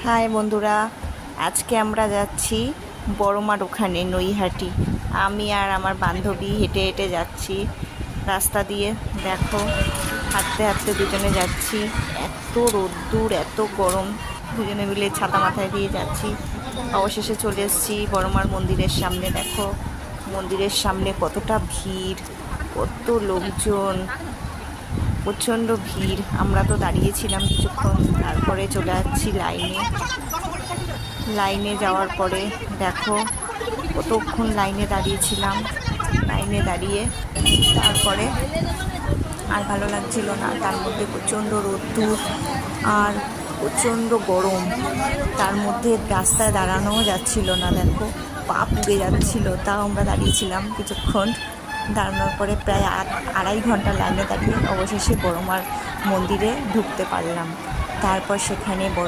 High বন্ধুরা, আজকে আমরা যাচ্ছি বড়মার ওখানে নৈহাটি। আমি আর আমার বান্ধবী হেঁটে হেঁটে যাচ্ছি রাস্তা দিয়ে। দেখো, হাঁটতে হাঁটতে দুজনে যাচ্ছি। এত রোদ্দুর, এত গরম, দুজনে মিলে ছাতা মাথায় দিয়ে যাচ্ছি। অবশেষে চলে এসেছি বড়মার মন্দিরের সামনে। দেখো মন্দিরের সামনে কতটা ভিড়, কত লোকজন, প্রচণ্ড ভিড়। আমরা তো দাঁড়িয়েছিলাম কিছুক্ষণ, তারপরে চলে যাচ্ছি লাইনে যাওয়ার পরে দেখো কতক্ষণ লাইনে দাঁড়িয়েছিলাম। লাইনে দাঁড়িয়ে তারপরে আর ভালো লাগছিল না, তার মধ্যে প্রচণ্ড রোদ্দুর আর প্রচণ্ড গরম। তার মধ্যে রাস্তায় দাঁড়ানোও যাচ্ছিল না, দেখো পা পুড়ে যাচ্ছিল। তাও আমরা দাঁড়িয়েছিলাম কিছুক্ষণ। দাঁড়ানোর পরে প্রায় আড়াই ঘন্টা লাইনে দাঁড়িয়ে অবশেষে বড়মার মন্দিরে ঢুকতে পারলাম। তারপর সেখানে